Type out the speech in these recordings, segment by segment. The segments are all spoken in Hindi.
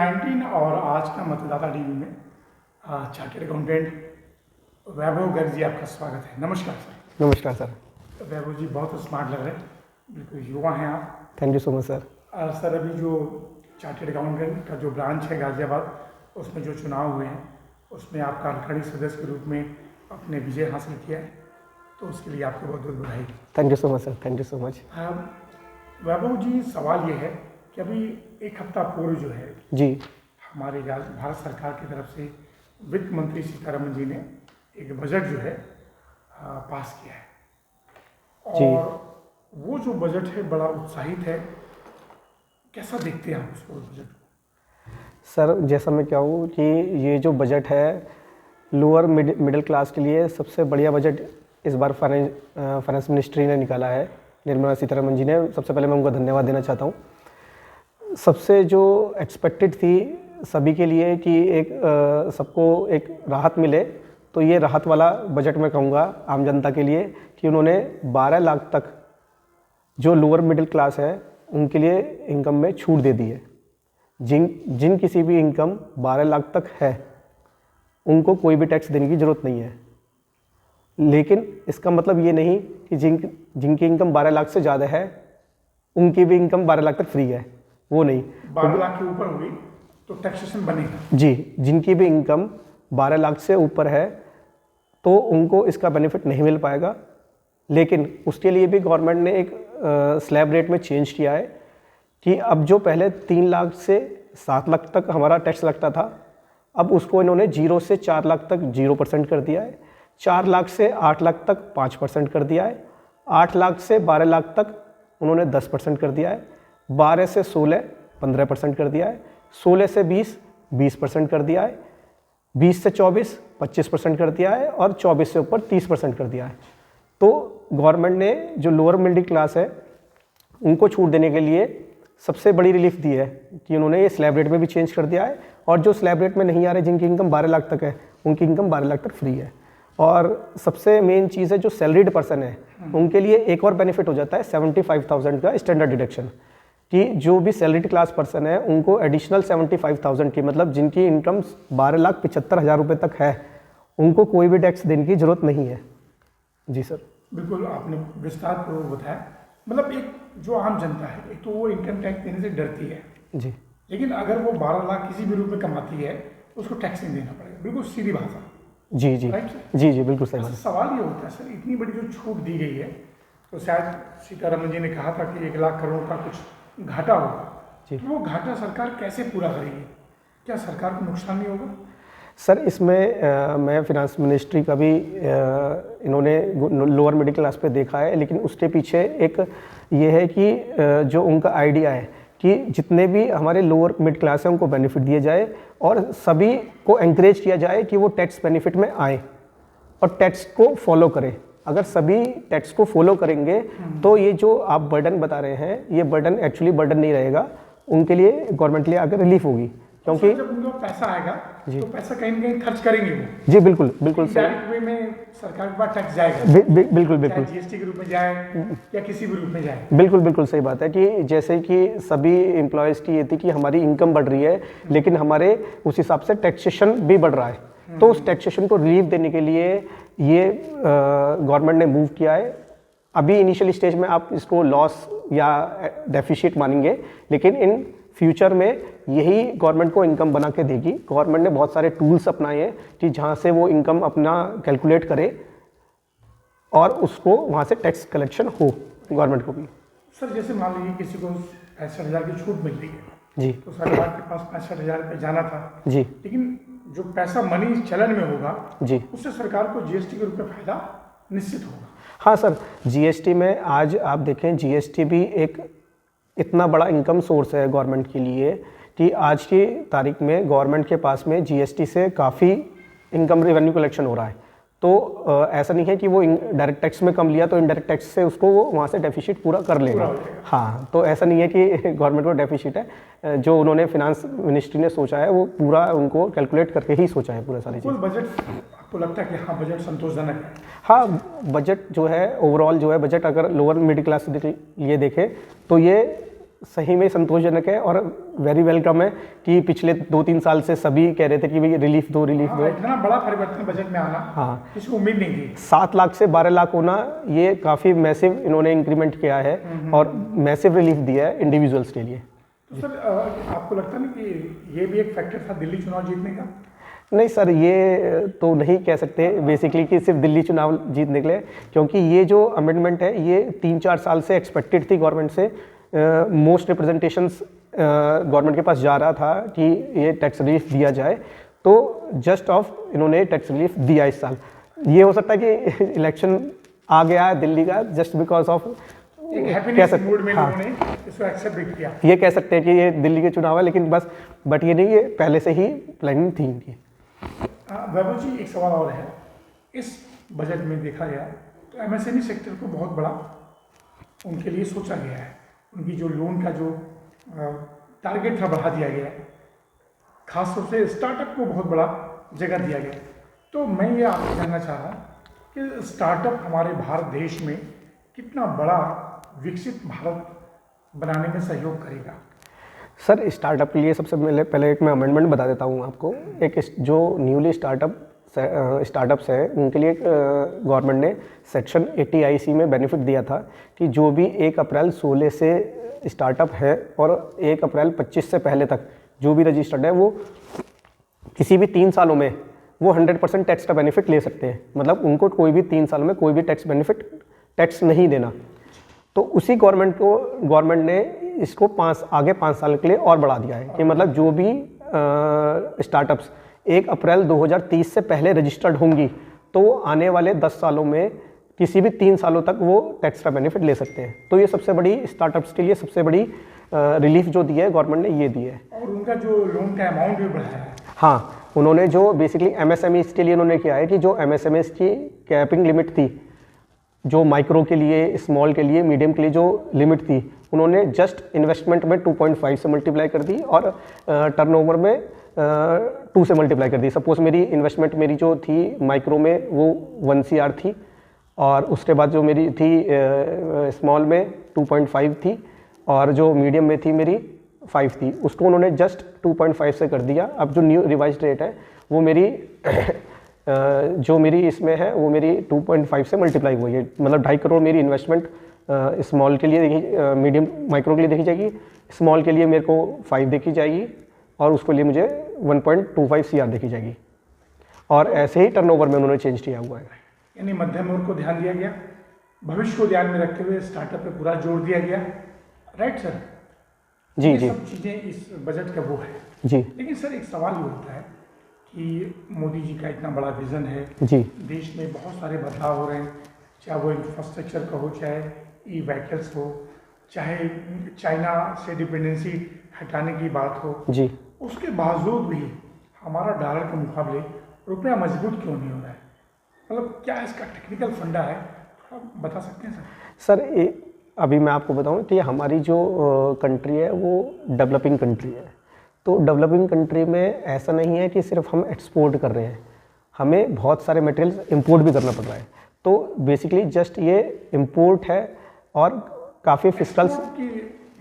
कोविड-19 और आज का मतदाता टीवी में चार्टर्ड अकाउंटेंट वैभव गर्ग जी आपका स्वागत है। नमस्कार सर। नमस्कार सर। वैभव जी बहुत स्मार्ट लग रहे हैं, बिल्कुल युवा हैं आप। Thank you so much sir. Sir अभी जो चार्टर्ड अकाउंटेंट का जो ब्रांच है गाजियाबाद, उसमें जो चुनाव हुए हैं उसमें आप कार्यकारिणी सदस्य के रूप में अपने विजय हासिल किया है, तो उसके लिए आपको बहुत बहुत बधाई। Thank you so much sir, thank you so much. Vaibhav ji सवाल ये है कि अभी एक हफ्ता पूर्व जो है जी हमारे भारत सरकार की तरफ से वित्त मंत्री सीतारमण जी ने एक बजट जो है पास किया है और वो जो बजट है बड़ा उत्साहित है। कैसा देखते हैं आप उसको, बजट को? सर जैसा मैं कहूँ कि ये जो बजट है लोअर मिडिल क्लास के लिए सबसे बढ़िया बजट इस बार फाइनेंस मिनिस्ट्री ने निकाला है, निर्मला सीतारमण जी ने। सबसे पहले मैं उनको धन्यवाद देना चाहता हूँ। सबसे जो एक्सपेक्टेड थी सभी के लिए कि एक सबको एक राहत मिले, तो ये राहत वाला बजट मैं कहूँगा आम जनता के लिए कि उन्होंने 12 लाख तक जो लोअर मिडिल क्लास है उनके लिए इनकम में छूट दे दी है। जिन किसी भी इनकम 12 लाख तक है उनको कोई भी टैक्स देने की ज़रूरत नहीं है। लेकिन इसका मतलब ये नहीं कि जिनकी इनकम 12 लाख से ज़्यादा है उनकी भी इनकम 12 लाख तक फ्री है, वो नहीं। 12 लाख के ऊपर हुई तो टैक्सेशन बनेगा जी। जिनकी भी इनकम 12 लाख से ऊपर है तो उनको इसका बेनिफिट नहीं मिल पाएगा। लेकिन उसके लिए भी गवर्नमेंट ने एक स्लैब रेट में चेंज किया है कि अब जो पहले 3 लाख से 7 लाख तक हमारा टैक्स लगता था, अब उसको इन्होंने 0 से 4 लाख तक 0% कर दिया है। 4 लाख से 8 लाख तक 5% कर दिया है। 8 लाख से 12 लाख तक उन्होंने 10% कर दिया है। 12 से 16 15% कर दिया है। 16 से 20 20% कर दिया है। 20 से 24 25% कर दिया है और 24 से ऊपर 30% कर दिया है। तो गवर्नमेंट ने जो लोअर मिडिल क्लास है उनको छूट देने के लिए सबसे बड़ी रिलीफ दी है कि उन्होंने ये स्लैब रेट में भी चेंज कर दिया है। और जो स्लैब रेट में नहीं आ रहे, जिनकी इनकम 12 लाख तक है, उनकी इनकम 12 लाख तक फ्री है। और सबसे मेन चीज़ है जो सैलरीड पर्सन है उनके लिए एक और बेनिफिट हो जाता है 75,000 का स्टैंडर्ड डिडक्शन, कि जो भी सैलरीड क्लास पर्सन है उनको एडिशनल 75,000 की, मतलब जिनकी इनकम 12,75,000 रुपये तक है, उनको कोई भी टैक्स देने की ज़रूरत नहीं है। जी सर। बिल्कुल आपने विस्तार पूर्वक बताया। मतलब एक जो आम जनता है, एक तो वो इनकम टैक्स देने से डरती है जी, लेकिन अगर वो 12 लाख किसी भी रूप में कमाती है उसको टैक्स नहीं देना पड़ेगा। बिल्कुल सीधी भाषा। जी जी जी जी बिल्कुल सही बात। सवाल ये होता है सर, इतनी बड़ी जो छूट दी गई है, तो शायद सीतारमण जी ने कहा था कि 1 लाख करोड़ का कुछ घाटा होगा, तो वो घाटा सरकार कैसे पूरा करेगी? क्या सरकार को नुकसान नहीं होगा? सर इसमें मैं फिनांस मिनिस्ट्री का भी इन्होंने लोअर मिडिल क्लास पे देखा है, लेकिन उसके पीछे एक ये है कि जो उनका आइडिया है कि जितने भी हमारे लोअर मिडिल क्लास हैं उनको बेनिफिट दिए जाए और सभी को एंकरेज किया जाए कि वो टैक्स बेनिफिट में आए और टैक्स को फॉलो करें। अगर सभी टैक्स को फॉलो करेंगे तो ये जो आप बर्डन बता रहे हैं, ये बर्डन एक्चुअली बर्डन नहीं रहेगा, उनके लिए गवर्नमेंट लिए आकर रिलीफ होगी। क्योंकि जब उनको पैसा आएगा तो पैसा कहीं ना कहीं खर्च करेंगे वो। जी बिल्कुल बिल्कुल सही। डायरेक्ट वे में सरकार के पास टैक्स जाएगा। बिल्कुल बिल्कुल। जीएसटी के रूप में जाए या किसी भी रूप में जाए। बिल्कुल बिल्कुल सही बात है कि जैसे कि सभी एम्प्लॉयज़ की ये थी कि हमारी इनकम बढ़ रही है लेकिन हमारे उस हिसाब से टैक्सेशन भी बढ़ रहा है, तो उस टैक्सेशन को रिलीफ देने के लिए ये गवर्नमेंट ने मूव किया है। अभी इनिशियल स्टेज में आप इसको लॉस या डेफिसिट मानेंगे, लेकिन इन फ्यूचर में यही गवर्नमेंट को इनकम बना के देगी। गवर्नमेंट ने बहुत सारे टूल्स अपनाए हैं कि जहाँ से वो इनकम अपना कैलकुलेट करे और उसको वहाँ से टैक्स कलेक्शन हो गवर्नमेंट को भी। सर जैसे मान लीजिए किसी को 65,000 की छूट मिल रही है जी, तो सरकार के पास 65,000 रुपये जाना था जी, लेकिन जो पैसा मनी चलन में होगा जी, उससे सरकार को जीएसटी के रूप में फायदा निश्चित होगा। हाँ सर, जीएसटी में आज आप देखें जीएसटी भी एक इतना बड़ा इनकम सोर्स है गवर्नमेंट के लिए कि आज की तारीख में गवर्नमेंट के पास में जीएसटी से काफ़ी इनकम रेवेन्यू कलेक्शन हो रहा है। तो ऐसा नहीं है कि वो डायरेक्ट टैक्स में कम लिया तो इनडायरेक्ट टैक्स से उसको वो वहाँ से डेफिसिट पूरा कर लेगा। हाँ, तो ऐसा नहीं है कि गवर्नमेंट को डेफिसिट है। जो उन्होंने फिनांस मिनिस्ट्री ने सोचा है वो पूरा उनको कैलकुलेट करके ही सोचा है पूरा सारी चीज़। बजट आपको लगता है कि हाँ बजट संतोषजनक है? हाँ, बजट जो है ओवरऑल जो है बजट अगर लोअर मिडिल क्लास के लिए देखें तो ये सही में संतोषजनक है और वेरी वेलकम है कि पिछले 2-3 साल से सभी कह रहे थे कि भाई रिलीफ दो। इतना बड़ा परिवर्तन बजट में आना, हाँ, किसी को उम्मीद नहीं थी। 7 लाख से 12 लाख होना, ये काफ़ी मैसिव इन्होंने इंक्रीमेंट किया है और मैसिव रिलीफ दिया है इंडिविजुअल्स के लिए। तो सर आपको लगता नहीं कि ये भी एक फैक्टर था दिल्ली चुनाव जीतने का? नहीं सर, ये तो नहीं कह सकते बेसिकली कि सिर्फ दिल्ली चुनाव जीतने के लिए, क्योंकि ये जो अमेंडमेंट है ये 3-4 साल से एक्सपेक्टेड थी गवर्नमेंट से। मोस्ट रिप्रेजेंटेशंस गवर्नमेंट के पास जा रहा था कि ये टैक्स रिलीफ दिया जाए, तो जस्ट ऑफ इन्होंने टैक्स रिलीफ दिया इस साल। ये हो सकता है कि इलेक्शन आ गया है दिल्ली का just because of happiness mood में लोगों ने इसको एक्सेप्ट किया। ये कह सकते हैं कि ये दिल्ली के चुनाव है, लेकिन बस बट ये नहीं, ये पहले से ही प्लानिंग थी इनकी। वैभव जी, एक सवाल और है। इस बजट में देखा गया तो एमएसएमई सेक्टर को बहुत बड़ा उनके लिए सोचा गया है। उनकी जो लोन का जो टारगेट था बढ़ा दिया गया है, खासतौर से स्टार्टअप को बहुत बड़ा जगह दिया गया है। तो मैं ये आपसे जानना चाह रहा हूँ कि स्टार्टअप हमारे भारत देश में कितना बड़ा विकसित भारत बनाने में सहयोग करेगा? सर, स्टार्टअप के लिए सबसे पहले एक मैं अमेंडमेंट बता देता हूँ आपको। एक जो न्यूली स्टार्टअप्स हैं उनके लिए गवर्नमेंट ने सेक्शन 80 IC में बेनिफिट दिया था कि जो भी 1 अप्रैल 16 से स्टार्टअप है और 1 अप्रैल 25 से पहले तक जो भी रजिस्टर्ड है, वो किसी भी 3 सालों में वो 100% टैक्स का बेनिफिट ले सकते हैं। मतलब उनको कोई भी 3 साल में कोई भी टैक्स नहीं देना। तो उसी गवर्नमेंट ने इसको आगे 5 साल के लिए और बढ़ा दिया है कि मतलब जो भी स्टार्टअप्स 1 अप्रैल 2030 से पहले रजिस्टर्ड होंगी तो आने वाले 10 सालों में किसी भी 3 सालों तक वो टैक्स का बेनिफिट ले सकते हैं। तो ये सबसे बड़ी स्टार्टअप्स के लिए सबसे बड़ी रिलीफ जो दी है गवर्नमेंट ने, ये दी है। और उनका जो लोन का अमाउंट भी बढ़ाया है। हाँ, उन्होंने जो बेसिकली MSMEs के लिए उन्होंने किया है कि जो MSMEs की कैपिंग लिमिट थी, जो माइक्रो के लिए, स्मॉल के लिए, मीडियम के लिए जो लिमिट थी, उन्होंने जस्ट इन्वेस्टमेंट में 2.5 से मल्टीप्लाई कर दी और टर्नओवर में 2 से मल्टीप्लाई कर दी। सपोज मेरी इन्वेस्टमेंट जो थी माइक्रो में वो 1 CR थी और उसके बाद जो मेरी थी स्मॉल में 2.5 थी और जो मीडियम में थी मेरी 5 थी, उसको उन्होंने जस्ट 2.5 से कर दिया। अब जो न्यू रिवाइज्ड रेट है वो मेरी जो मेरी इसमें है वो मेरी 2.5 से मल्टीप्लाई हुई है। मतलब 2.5 करोड़ मेरी इन्वेस्टमेंट स्मॉल के लिए मीडियम माइक्रो के लिए देखी जाएगी, स्मॉल के लिए मेरे को 5 देखी जाएगी और उसके लिए मुझे 1.25 CR देखी जाएगी। और ऐसे ही टर्नओवर में उन्होंने चेंज किया हुआ है। यानी मध्यम वर्ग को ध्यान दिया गया, भविष्य को ध्यान में रखते हुए स्टार्टअप पे पूरा जोर दिया गया। Right sir? जी जी, सब चीज़ें इस बजट का वो है जी। लेकिन सर एक सवाल ये होता है कि मोदी जी का इतना बड़ा विजन है जी, देश में बहुत सारे बदलाव हो रहे हैं, चाहे वो इंफ्रास्ट्रक्चर का हो, चाहे ई-व्हीकल्स हो, चाहे चाइना से डिपेंडेंसी हटाने की बात हो जी। उसके बावजूद भी हमारा डॉलर के मुकाबले रुपया मजबूत क्यों नहीं हो रहा है? मतलब क्या इसका टेक्निकल फंडा है, थोड़ा बता सकते हैं सर? सर अभी मैं आपको बताऊं कि हमारी जो कंट्री है वो डेवलपिंग कंट्री है। तो डेवलपिंग कंट्री में ऐसा नहीं है कि सिर्फ हम एक्सपोर्ट कर रहे हैं, हमें बहुत सारे मटेरियल्स इंपोर्ट भी करना पड़ रहा है। तो बेसिकली जस्ट ये इंपोर्ट है और काफ़ी फिस्कल्स की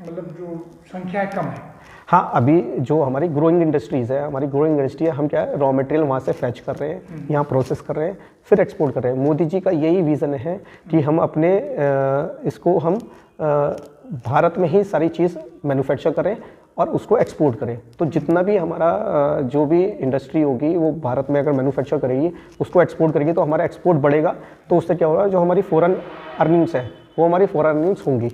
मतलब जो संख्या है कम है। हाँ, अभी जो हमारी ग्रोइंग इंडस्ट्रीज़ है, हमारी ग्रोइंग इंडस्ट्री है, हम क्या है रॉ मटेरियल वहाँ से फैच कर रहे हैं, यहाँ प्रोसेस कर रहे हैं, फिर एक्सपोर्ट कर रहे हैं। मोदी जी का यही विज़न है कि हम अपने इसको हम भारत में ही सारी चीज़ मैन्युफैक्चर करें और उसको एक्सपोर्ट करें। तो जितना भी हमारा जो भी इंडस्ट्री होगी वो भारत में अगर मैन्युफैक्चर करेगी, उसको एक्सपोर्ट करेगी, तो हमारा एक्सपोर्ट बढ़ेगा। तो उससे क्या होगा, जो हमारी फॉरेन अर्निंग्स है वो हमारी फॉरेन अर्निंग्स होंगी।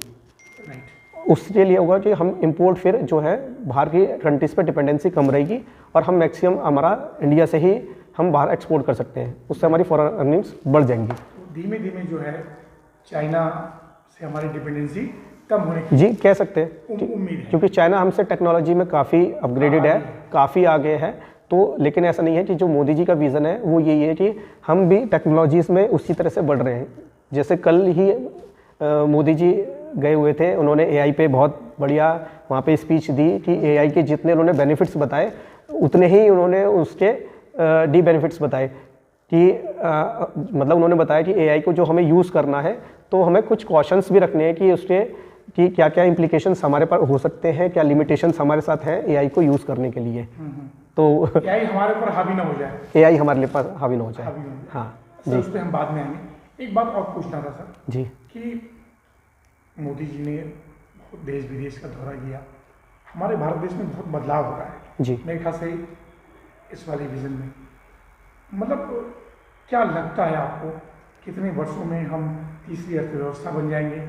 उसके लिए होगा कि हम इंपोर्ट फिर जो है बाहर की कंट्रीज़ पे डिपेंडेंसी कम रहेगी और हम मैक्सिमम हमारा इंडिया से ही हम बाहर एक्सपोर्ट कर सकते हैं, उससे हमारी फॉरेन अर्निंग्स बढ़ जाएंगी। धीमे धीमे जो है चाइना से हमारी डिपेंडेंसी कम होने की जी कह सकते हैं, उम्मीद है, क्योंकि चाइना हमसे टेक्नोलॉजी में काफ़ी अपग्रेडेड है, काफ़ी आगे है। तो लेकिन ऐसा नहीं है कि जो मोदी जी का विज़न है वो यही है कि हम भी टेक्नोलॉजीज़ में उसी तरह से बढ़ रहे हैं। जैसे कल ही मोदी जी गए हुए थे, उन्होंने AI पे बहुत बढ़िया वहाँ पे स्पीच दी कि AI के जितने उन्होंने बेनिफिट्स बताए उतने ही उन्होंने उसके डी बेनिफिट्स बताए कि मतलब उन्होंने बताया कि AI को जो हमें यूज़ करना है तो हमें कुछ कॉशंस भी रखने हैं कि उसके कि क्या क्या इम्प्लीकेशंस हमारे पर हो सकते हैं, क्या लिमिटेशंस हमारे साथ हैं एआई को यूज़ करने के लिए। तो एआई हमारे ऊपर हावी ना हो जाए, एआई हमारे पर हावी ना हो जाए। हावी हो जाए। हाँ सर जी उस पर हम बाद में आएंगे। एक बात और पूछना था सर जी कि मोदी जी ने बहुत देश विदेश का दौरा किया, हमारे भारत देश में बहुत बदलाव हो रहा है जी। मेरे ख्याल से इस वाले विजन में। मतलब क्या लगता है आपको कितने वर्षों में हम तीसरी अर्थव्यवस्था बन जाएंगे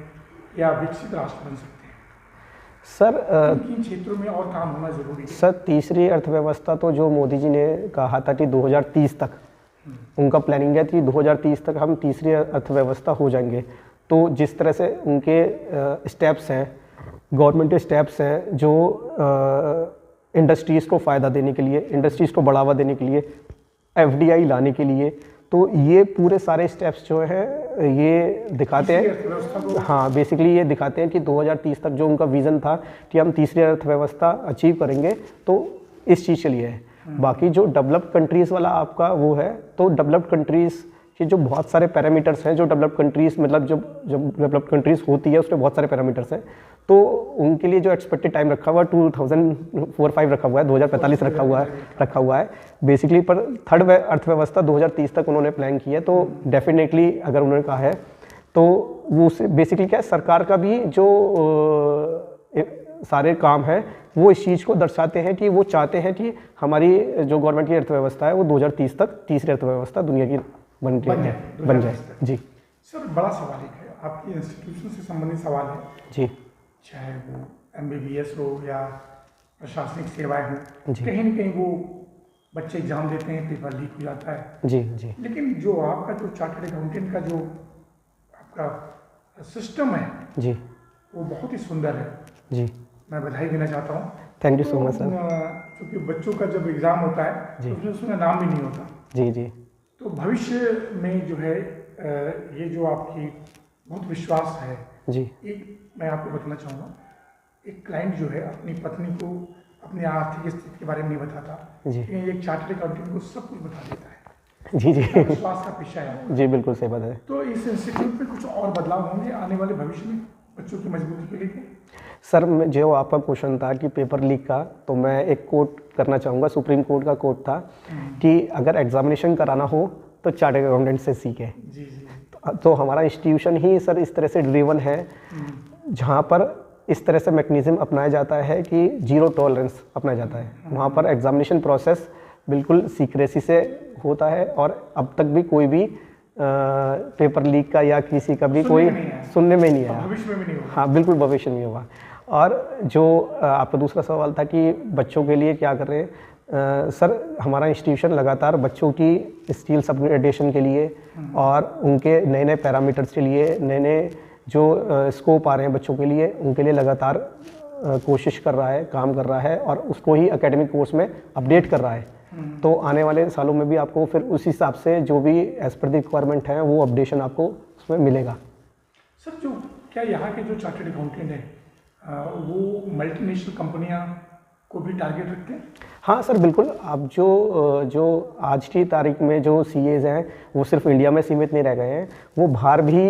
या विकसित राष्ट्र बन सकते हैं? सर किन क्षेत्रों में और काम होना जरूरी है? सर तीसरी अर्थव्यवस्था तो जो मोदी जी ने कहा था कि 2030 तक उनका प्लानिंग है कि 2030 तक हम तीसरी अर्थव्यवस्था हो जाएंगे। तो जिस तरह से उनके स्टेप्स हैं, गवर्नमेंट स्टेप्स हैं जो इंडस्ट्रीज़ को फ़ायदा देने के लिए, इंडस्ट्रीज़ को बढ़ावा देने के लिए, एफडीआई लाने के लिए, तो ये पूरे सारे स्टेप्स जो हैं ये दिखाते हैं, हाँ बेसिकली ये दिखाते हैं कि 2030 तक जो उनका विज़न था कि हम तीसरी अर्थव्यवस्था अचीव करेंगे, तो इस चीज़ के लिए है। बाकी जो डेवलप्ड कंट्रीज़ वाला आपका वो है, तो डेवलप्ड कंट्रीज़ के जो बहुत सारे पैरामीटर्स हैं, जो डेवलप्ड कंट्रीज़ मतलब जब डेवलप्ड कंट्रीज़ होती है उसमें बहुत सारे पैरामीटर्स हैं, तो उनके लिए जो एक्सपेक्टेड टाइम रखा हुआ है 2045 रखा हुआ है, 2045 रखा हुआ है बेसिकली। पर थर्ड अर्थव्यवस्था 2030 तक उन्होंने प्लान की है। तो डेफिनेटली अगर उन्होंने कहा है तो वो बेसिकली क्या है, सरकार का भी जो सारे काम हैं वो इस चीज़ को दर्शाते हैं कि वो चाहते हैं कि हमारी जो गवर्नमेंट की अर्थव्यवस्था है वो 2030 तक तीसरी अर्थव्यवस्था दुनिया की बन जाए। जी सर बड़ा सवाल है, आपकी इंस्टीट्यूशन से संबंधित सवाल है जी, चाहे वो MBBS हो या प्रशासनिक सेवाएं हों, जी। कहीं न कहीं वो बच्चे एग्जाम देते हैं, पेपर लीक हो जाता है। जी जी लेकिन जो आपका जो चार्टर्ड अकाउंटेंट का जो आपका सिस्टम है जी वो बहुत ही सुंदर है, जी। मैं बधाई देना चाहता हूँ। Thank you so much sir. क्योंकि बच्चों का जब एग्ज़ाम होता है जी। तो उसमें नाम भी नहीं होता, जी जी तो भविष्य में जो है ये जो आपकी बहुत विश्वास है। जी एक मैं आपको बताना चाहूँगा, एक क्लाइंट जो है अपनी पत्नी को अपनी आर्थिक स्थिति के बारे में नहीं बताता, जी लेकिन एक चार्टर्ड अकाउंटेंट को सब कुछ बता देता है। जी जी विश्वास का पेशा है। जी बिल्कुल सही बात है। तो इस इंस्टीट्यूट में कुछ और बदलाव होंगे आने वाले भविष्य में बच्चों की मजबूती के लिए? सर जो आपका क्वेश्चन था कि पेपर लीक का, तो मैं एक कोट करना चाहूँगा, सुप्रीम कोर्ट का कोट था कि अगर एग्जामिनेशन कराना हो तो चार्टर्ड अकाउंटेंट से सीखे। जी जी। तो हमारा इंस्टीट्यूशन ही सर इस तरह से ड्रिवन है जहाँ पर इस तरह से मैकेनिज्म अपनाया जाता है कि जीरो टॉलरेंस अपनाया जाता है। वहाँ पर एग्जामिनेशन प्रोसेस बिल्कुल सीक्रेसी से होता है और अब तक भी कोई भी पेपर लीक का या किसी का भी कोई सुनने में नहीं आया, भविष्य में भी नहीं होगा। हाँ बिल्कुल भविष्य में होगा। और जो आपका दूसरा सवाल था कि बच्चों के लिए क्या कर रहे हैं, सर हमारा इंस्टीट्यूशन लगातार बच्चों की स्किल्स अपग्रेडेशन के लिए और उनके नए नए पैरामीटर्स के लिए, नए नए जो स्कोप आ रहे हैं बच्चों के लिए, उनके लिए लगातार कोशिश कर रहा है, काम कर रहा है और उसको ही एकेडमिक कोर्स में अपडेट कर रहा है। तो आने वाले सालों में भी आपको फिर उस हिसाब से जो भी एज पर द रिक्वायरमेंट है वो अपडेशन आपको उसमें मिलेगा। सर जो क्या यहाँ के जो चार्टर्ड अकाउंटेंट हैं वो मल्टीनेशनल कंपनियाँ को भी टारगेट रखते हैं? हाँ सर बिल्कुल। आप जो आज की तारीख में जो CAs हैं वो सिर्फ इंडिया में सीमित नहीं रह गए हैं, वो बाहर भी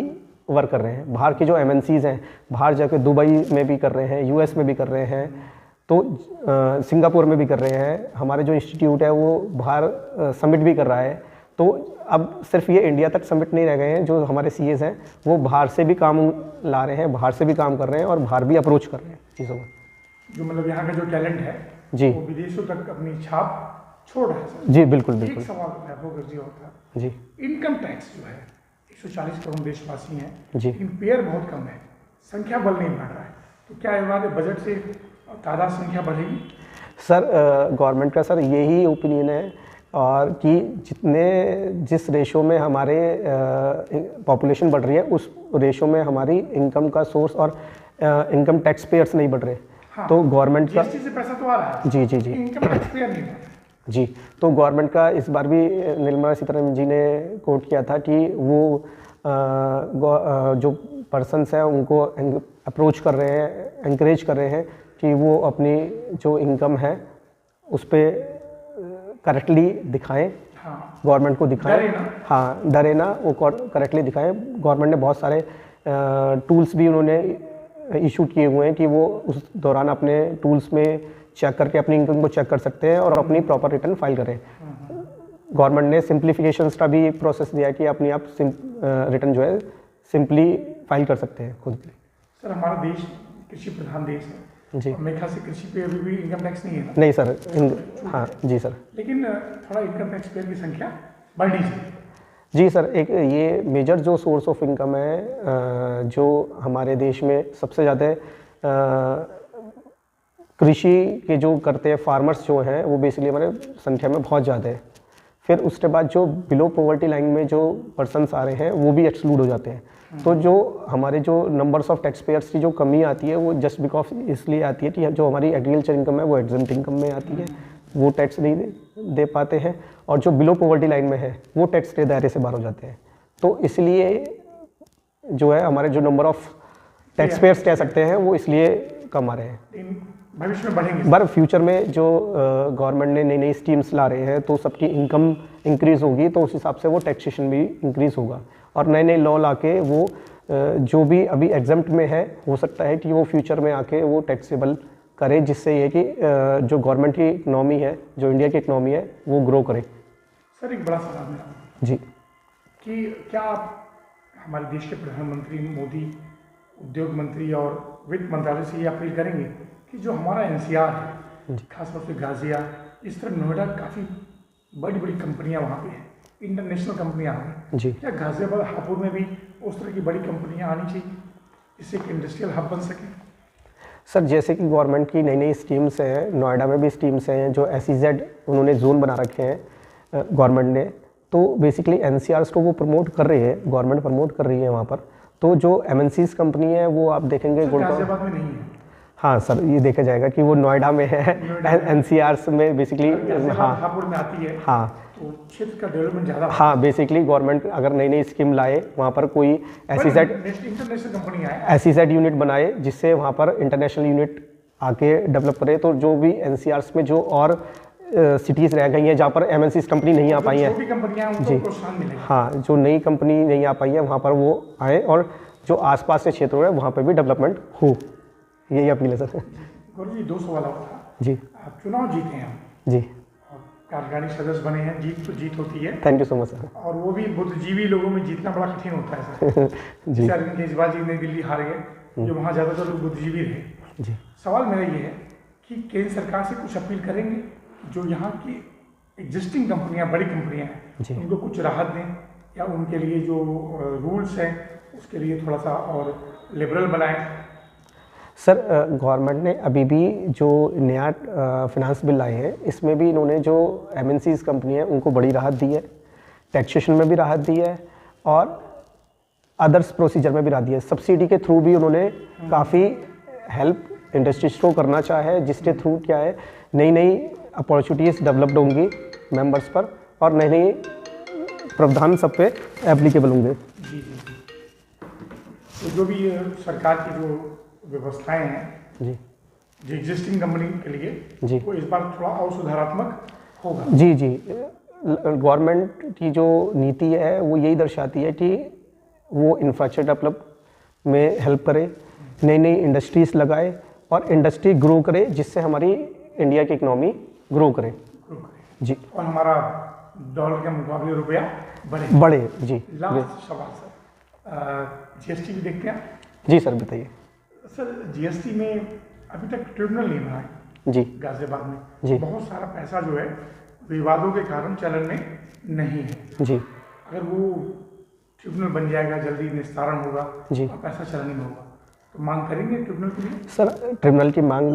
वर्क कर रहे हैं। बाहर के जो MNCs हैं बाहर जाके दुबई में भी कर रहे हैं, US में भी कर रहे हैं, तो सिंगापुर में भी कर रहे हैं। हमारे जो इंस्टीट्यूट है वो बाहर समिट भी कर रहा है। तो अब सिर्फ ये इंडिया तक समिट नहीं रह गए हैं, जो हमारे CAs हैं वो बाहर से भी काम ला रहे हैं, बाहर से भी काम कर रहे हैं और बाहर भी अप्रोच कर रहे हैं चीज़ों को। जो मतलब यहाँ का जो टैलेंट है जी वो विदेशों तक अपनी छाप छोड़ रहा है सर। जी बिल्कुल एक बिल्कुल सवाल वैभव जी होता है, जी इनकम टैक्स जो है 140 करोड़ देशवासी हैं जी लेकिन पेयर बहुत कम है, संख्या बल नहीं बढ़ रहा है, तो क्या हमारे बजट से तादाद संख्या बढ़ेगी? सर गवर्नमेंट का सर यही ओपिनियन है और कि जिस रेशो में हमारे पॉपुलेशन बढ़ रही है उस रेशो में हमारी इनकम का सोर्स और इनकम टैक्स पेयर्स नहीं बढ़ रहे। हाँ, तो गवर्नमेंट का GST से पैसा तो आ रहा है, जी जी जी इनकम टैक्स पेयर नहीं बढ़ रहा है। जी, तो गवर्नमेंट का इस बार भी निर्मला सीतारमण जी ने कोट किया था कि वो जो पर्सन्स हैं उनको अप्रोच कर रहे हैं, एनकरेज कर रहे हैं कि वो अपनी जो इनकम है उस पर करेक्टली दिखाएं, हाँ, गवर्नमेंट को दिखाएं, डरे ना। हाँ डरे ना, वो करेक्टली दिखाएं। गवर्नमेंट ने बहुत सारे टूल्स भी उन्होंने इशू किए हुए हैं कि वो उस दौरान अपने टूल्स में चेक करके अपनी इनकम को चेक कर सकते हैं और अपनी प्रॉपर रिटर्न फाइल करें। गवर्नमेंट ने सिंप्लीफिकेशंस का भी प्रोसेस दिया है कि अपनी आप रिटर्न जो है सिंपली फाइल कर सकते हैं खुद। सर हमारा देश कृषि प्रधान देश है जी। और मेरे ख्याल से कृषि पे अभी भी इनकम टैक्स नहीं है ना? नहीं सर, हाँ जी सर। लेकिन थोड़ा इनकम टैक्स पेयर की संख्या बढ़नी चाहिए। जी सर, एक ये मेजर जो सोर्स ऑफ इनकम है जो हमारे देश में सबसे ज़्यादा कृषि के जो करते हैं फार्मर्स जो हैं वो बेसिकली हमारे संख्या में बहुत ज़्यादा है। फिर उसके बाद जो बिलो पॉवर्टी लाइन में जो पर्सन्स आ रहे हैं वो भी एक्सक्लूड हो जाते हैं। तो जो हमारे जो नंबर्स ऑफ टैक्स पेयर्स की जो कमी आती है वो जस्ट बिकॉज इसलिए आती है कि जो हमारी एग्रीकल्चर इनकम है वो एग्जम्प्ट इनकम में आती है, वो टैक्स नहीं दे पाते हैं, और जो बिलो पॉवर्टी लाइन में है वो टैक्स के दायरे से बाहर हो जाते हैं। तो इसलिए जो है हमारे जो नंबर ऑफ टैक्स पेयर्स कह सकते हैं वो इसलिए कम आ रहे हैं। भविष्य में बढ़ेंगे पर फ्यूचर में जो गवर्नमेंट ने नई नई स्कीम्स ला रहे हैं तो सबकी इनकम इंक्रीज़ होगी, तो उस हिसाब से वो टैक्सेशन भी इंक्रीज़ होगा, और नए नए लॉ ला के वो जो भी अभी एग्जम्प्ट में है हो सकता है कि वो फ्यूचर में आके वो टैक्सेबल करे, जिससे ये कि जो गवर्नमेंट की इकनॉमी है, जो इंडिया की इकनॉमी है वो ग्रो करे। सर एक बड़ा सवाल मेरा जी कि क्या आप हमारे देश के प्रधानमंत्री मोदी, उद्योग मंत्री और वित्त मंत्रालय से ये अपील करेंगे कि जो हमारा एनसीआर है, खासतौर से गाजिया, इस तरह नोएडा काफ़ी बड़ी बड़ी कंपनियां वहाँ पे हैं, इंटरनेशनल कंपनियां हैं जी। क्या गाजियाबाद हापुड़ में भी उस तरह की बड़ी कंपनियां आनी चाहिए, इससे एक इंडस्ट्रियल हब बन सके? सर जैसे कि गवर्नमेंट की नई नई स्कीम्स हैं, नोएडा में भी स्कीम्स हैं, जो SEZ उन्होंने जोन बना रखे हैं गवर्नमेंट ने, तो बेसिकली NCRs को वो प्रमोट कर रही है, गवर्नमेंट प्रमोट कर रही है वहाँ पर। तो जो MNCs कंपनी है वो आप देखेंगे गाजियाबाद में नहीं है। हाँ सर, ये देखा जाएगा कि वो नोएडा में है, NCRs में बेसिकली हाँ हापुड़ में आती है, हाँ तो क्षेत्र का डेवलपमेंट ज़्यादा। हाँ बेसिकली गवर्नमेंट अगर नई नई स्कीम लाए वहाँ पर कोई इंटरनेशनल कंपनी आए, SEZ यूनिट बनाए, जिससे वहाँ पर इंटरनेशनल यूनिट आके डेवलप करे, तो जो भी NCRs में जो और सिटीज़ रह गई हैं जहाँ पर MNCs कंपनी नहीं आ पाई हैं, जी हाँ, जो नई कंपनी नहीं आ पाई है वहाँ पर वो आए, और जो आसपास के क्षेत्रों है वहाँ पर भी डेवलपमेंट हो, यही अपील है सर। गौरव जी 2 सवाल और था जी। आप चुनाव जीते हैं जी, और कार्यकारिणी सदस्य बने हैं, जीत तो जीत होती है। Thank you so much sir. और वो भी बुद्धिजीवी लोगों में जीतना बड़ा कठिन होता है सर। जी। अरविंद केजरीवाल जी नई दिल्ली हार गए, जो वहाँ ज़्यादातर लोग बुद्धिजीवी रहे। जी। सवाल मेरा ये है कि केंद्र सरकार से कुछ अपील करेंगे जो यहाँ की एग्जिस्टिंग कंपनियां, बड़ी कंपनियां हैं, उनको कुछ राहत दें, या उनके लिए जो रूल्स हैं उसके लिए थोड़ा सा और लिबरल बनाएं? सर गवर्नमेंट ने अभी भी जो नया फिनांस बिल लाए हैं इसमें भी इन्होंने जो MNCs कंपनी है उनको बड़ी राहत दी है, टैक्सेशन में भी राहत दी है, और अदर्स प्रोसीजर में भी राहत दी है। सब्सिडी के थ्रू भी उन्होंने काफ़ी हेल्प इंडस्ट्रीज को करना चाहा है, जिसके थ्रू क्या है नई नई अपॉर्चुनिटीज़ डेवलप्ड होंगी मेंबर्स पर, और नए नए प्रावधान सब पे एप्लीकेबल होंगे। जी जी जी। तो जो भी सरकार की जो व्यवस्थाएं हैं जी, जो एग्जिस्टिंग कंपनी के लिए जी, वो इस बार थोड़ा और सुधारात्मक होगा। जी जी, गवर्नमेंट की जो नीति है वो यही दर्शाती है कि वो इंफ्रास्ट्रक्चर डेवलप में हेल्प करे, नई नई इंडस्ट्रीज लगाए और इंडस्ट्री ग्रो करे, जिससे हमारी इंडिया की इकनॉमी ग्रो करे जी, और हमारा डॉलर के मुकाबले रुपया बढ़े जी। लास्ट सवाल सर, GST भी देखते हैं जी सर, बताइए सर। GST में अभी तक ट्रिब्यूनल नहीं बना है जी गाजियाबाद में जी। बहुत सारा पैसा जो है विवादों के कारण चलन में नहीं है जी। अगर वो ट्रिब्यूनल बन जाएगा, जल्दी निस्तारण होगा जी, और पैसा चलन में होगा, तो मांग करेंगे ट्रिब्यूनल के लिए? सर ट्रिब्यूनल की मांग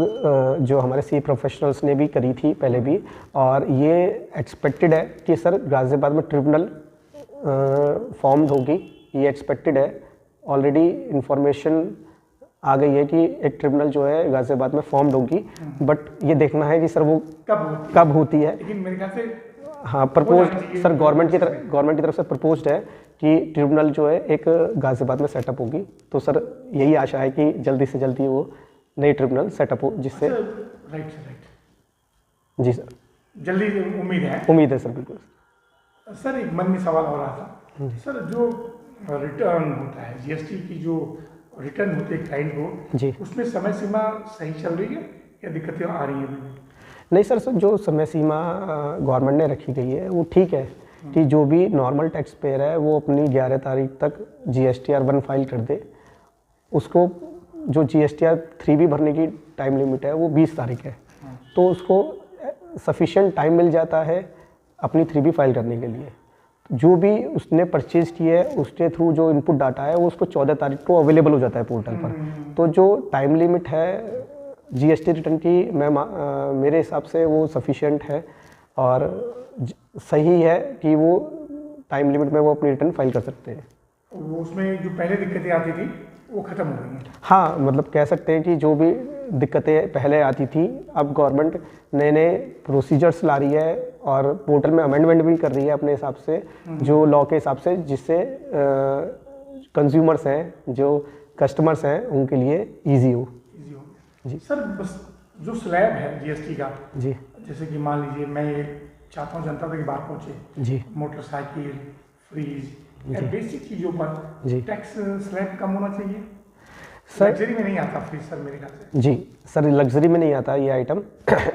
जो हमारे CA प्रोफेशनल्स ने भी करी थी पहले भी, और ये एक्सपेक्टेड है कि सर गाजियाबाद में ट्रिब्यूनल फॉर्म होगी, ये एक्सपेक्टेड है। ऑलरेडी इंफॉर्मेशन आ गई है कि एक ट्रिब्यूनल जो है गाजियाबाद में फॉर्म्ड होगी, बट ये देखना है कि सर वो कब होती है। लेकिन मेरे ख्याल से हाँ, प्रपोज सर गवर्नमेंट की तरफ से प्रपोज्ड है कि ट्रिब्यूनल जो है एक गाजियाबाद में सेटअप होगी, तो सर यही आशा है कि जल्दी से जल्दी वो नई ट्रिब्यूनल सेटअप हो, जिससे राइट जी सर, जल्दी उम्मीद है सर, बिल्कुल सर। एक मन में सवाल हो रहा था सर, जो रिटर्न होता है GST की जो रिटर्न होते हैं क्लाइंट को, जी उसमें समय सीमा सही चल रही है या दिक्कतें आ रही हैं अभी भी? नहीं सर, जो समय सीमा गवर्नमेंट ने रखी गई है वो ठीक है कि जो भी नॉर्मल टैक्स पेयर है वो अपनी 11 तारीख तक GSTR 1 फाइल कर दे। उसको जो GSTR 3 भी भरने की टाइम लिमिट है वो 20 तारीख है, तो उसको सफिशिएंट टाइम मिल जाता है अपनी 3B फाइल करने के लिए। जो भी उसने परचेज किया है उसके थ्रू जो इनपुट डाटा है वो उसको 14 तारीख को अवेलेबल हो जाता है पोर्टल पर। तो जो टाइम लिमिट है GST रिटर्न की मेरे हिसाब से वो सफिशिएंट है और सही है कि वो टाइम लिमिट में वो अपनी रिटर्न फाइल कर सकते हैं। वो उसमें जो पहले दिक्कतें आती थी वो ख़त्म हो गई हैं। हाँ, मतलब कह सकते हैं कि जो भी दिक्कतें पहले आती थी अब गवर्नमेंट नए नए प्रोसीजर्स ला रही है और पोर्टल में अमेंडमेंट भी कर रही है अपने हिसाब से, जो लॉ के हिसाब से, जिससे कंज्यूमर्स हैं, जो कस्टमर्स हैं, उनके लिए ईजी हो गया। जी सर, बस जो स्लैब है GST का, जी जैसे कि मान लीजिए मैं ये चाहता हूँ जनता तक बात पहुँचे, जी मोटरसाइकिल, फ्रीज या बेसिक चीज़ों पर जी टैक्स स्लैब कम होना चाहिए। सर लग्जरी में नहीं आता फ्रीज सर मेरे ख्याल से। जी सर, लग्जरी में नहीं आता ये आइटम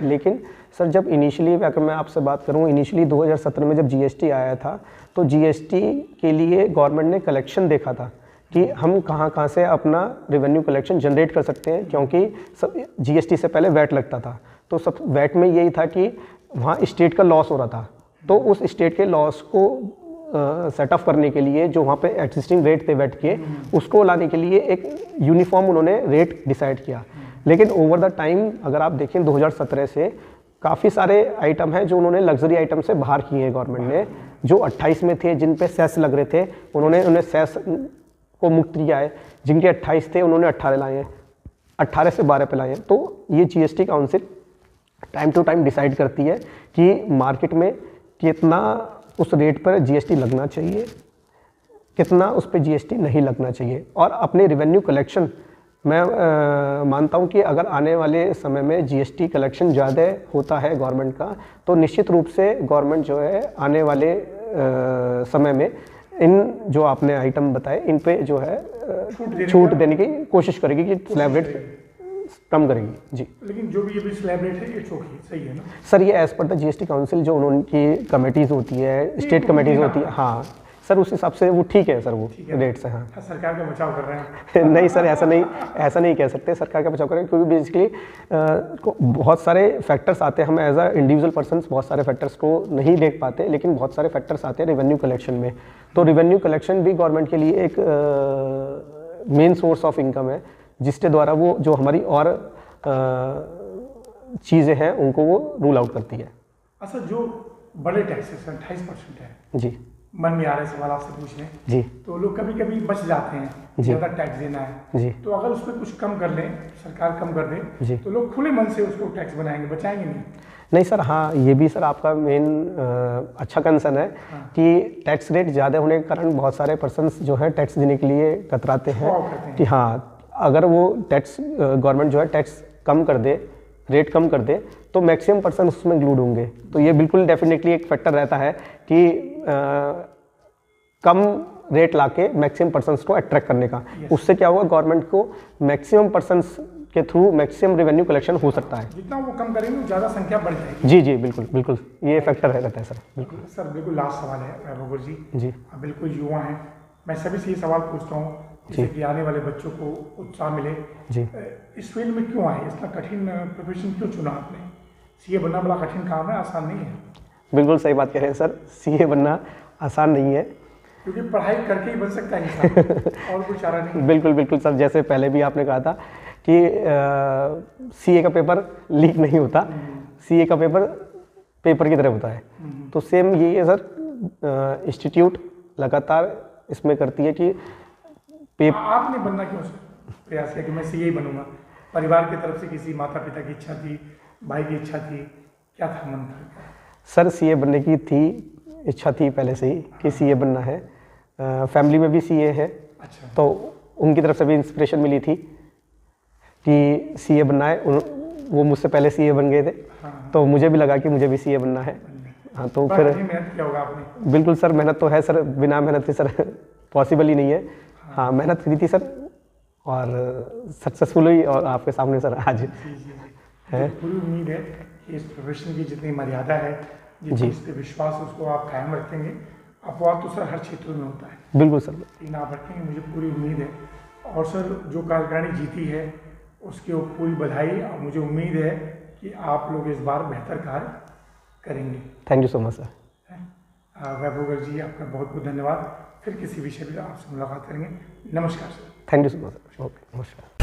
लेकिन सर जब इनिशियली, अगर मैं आपसे बात करूँ, इनिशियली 2017 में जब GST आया था तो GST के लिए गवर्नमेंट ने कलेक्शन देखा था कि हम कहाँ से अपना रेवेन्यू कलेक्शन जनरेट कर सकते हैं, क्योंकि सब GST से पहले वैट लगता था। तो सब वैट में यही था कि वहाँ स्टेट का लॉस हो रहा था, तो उस स्टेट के लॉस को सेटअप करने के लिए जो वहाँ पे एग्जिस्टिंग रेट थे वैट के, उसको लाने के लिए एक यूनिफॉर्म उन्होंने रेट डिसाइड किया। लेकिन ओवर द टाइम अगर आप देखें 2017 से काफ़ी सारे आइटम हैं जो उन्होंने लग्जरी आइटम से बाहर किए हैं गवर्नमेंट ने, जो 28 में थे जिन पे सेस लग रहे थे, उन्होंने उन्हें सेस को मुक्त किया है। जिनके 28 थे उन्होंने 18 लाए हैं, 18 से 12 पे लाए हैं। तो ये GST council time to time decide करती है कि मार्केट में कितना उस रेट पर GST लगना चाहिए, कितना उस पर GST नहीं लगना चाहिए। और अपने रेवेन्यू कलेक्शन, मैं मानता हूँ कि अगर आने वाले समय में GST कलेक्शन ज़्यादा होता है गवर्नमेंट का, तो निश्चित रूप से गवर्नमेंट जो है आने वाले समय में इन जो आपने आइटम बताए इन पे जो है छूट देने की कोशिश करेगी कि स्लैब रेट कम करेगी। जी, लेकिन जो भी ये भी स्लैब रेट है इट्स ओके, सही है ना सर? ये as per the GST council जो उनकी कमेटीज़ होती है, स्टेट कमेटीज़ होती है, हाँ सर, उस हिसाब से वो ठीक है सर, वो रेट से। हाँ सरकार का बचाव कर रहे हैं। नहीं सर, ऐसा नहीं कह सकते सरकार का बचाव करें, क्योंकि बेसिकली बहुत सारे फैक्टर्स आते हैं। हम एज अ इंडिविजुअल पर्सन बहुत सारे फैक्टर्स को नहीं देख पाते, लेकिन बहुत सारे फैक्टर्स आते हैं रेवेन्यू कलेक्शन में। तो रेवेन्यू कलेक्शन भी गवर्नमेंट के लिए एक मेन सोर्स ऑफ इनकम है, जिसके द्वारा वो जो हमारी और चीज़ें हैं उनको वो रूल आउट करती है। अच्छा, जो बड़े टैक्सेस 28% है, जी, मन में आ रहे सवाल आपसे पूछने, जी, तो लोग कभी कभी बच जाते हैं, ज़्यादा टैक्स देना है जी, तो अगर उस पर कुछ कम कर लें, सरकार कम कर दे, जी, तो लोग खुले मन से उसको टैक्स बनाएंगे, बचाएंगे नहीं। नहीं सर, हाँ ये भी सर आपका मेन अच्छा कंसर्न है कि टैक्स रेट ज़्यादा होने के कारण बहुत सारे पर्सन्स जो है टैक्स देने के लिए कतराते हैं कि हाँ अगर वो टैक्स गवर्नमेंट जो है टैक्स कम कर दे, रेट कम कर दे, तो मैक्सिमम पर्सन उसमें इंक्लूड होंगे। तो ये बिल्कुल डेफिनेटली एक फैक्टर रहता है कि कम रेट लाके मैक्सिमम पर्सन्स को अट्रैक्ट करने का। उससे क्या होगा, गवर्नमेंट को मैक्सिमम पर्सन्स के थ्रू मैक्सिमम रेवेन्यू कलेक्शन हो सकता है। जितना वो कम करेंगे ज़्यादा संख्या बढ़ जाएगी। जी जी, बिल्कुल बिल्कुल, ये फैक्टर रहता है सर। बिल्कुल सर, बिल्कुल लास्ट सवाल है वैभव जी। जी, आप बिल्कुल युवा हैं, मैं सभी से ये सवाल पूछता हूँ जैसे कि आने वाले बच्चों को उत्साह मिले। जी, इस फील्ड में क्यों आए, इतना कठिन प्रोफेशन क्यों चुना आपने? CA बनना बड़ा कठिन काम है, आसान नहीं है। बिल्कुल सही बात कह रहे हैं सर, CA बनना आसान नहीं है, क्योंकि पढ़ाई करके ही बन सकता है इंसान और कोई चारा नहीं। बिल्कुल बिल्कुल सर, जैसे पहले भी आपने कहा था कि CA का पेपर लीक नहीं होता, CA का पेपर की तरह होता है। तो सेम यही है सर, इंस्टीट्यूट लगातार इसमें करती है कि आपने बनना क्यों प्रयास किया कि मैं CA बनूंगा? परिवार की तरफ से किसी माता पिता की इच्छा थी, भाई की इच्छा थी, क्या था मन था? सर CA बनने की इच्छा थी पहले से ही कि CA बनना है, फैमिली में भी CA है। अच्छा। तो उनकी तरफ से भी इंस्पिरेशन मिली थी कि CA बनना है, वो मुझसे पहले CA बन गए थे। हाँ। तो मुझे भी लगा कि मुझे भी CA बनना है। हाँ, तो फिर मेहनत क्या होगा आपने? बिल्कुल सर, मेहनत तो है सर, बिना मेहनत के सर पॉसिबल ही नहीं है। हाँ, मेहनत करी थी सर, और सक्सेसफुल हुई और आपके सामने सर आज जी जी जी मुझे पूरी उम्मीद है कि इस प्रोफेशन की जितनी मर्यादा है, जितनी इस पर विश्वास है, उसको आप कायम रखेंगे। अपवाद तो सर हर क्षेत्र में होता है, बिल्कुल सर। लेकिन आप रखेंगे, मुझे पूरी उम्मीद है। और सर जो कार्यकारिणी जीती है उसकी पूरी बधाई, और मुझे उम्मीद है कि आप लोग इस बार बेहतर कार्य करेंगे। Thank you so much sir. Vaibhav Garg ji, आपका बहुत बहुत धन्यवाद। फिर किसी विषय पर आपसे मुलाकात करेंगे। नमस्कार sir. Thank you so much sir. Okay, नमस्कार।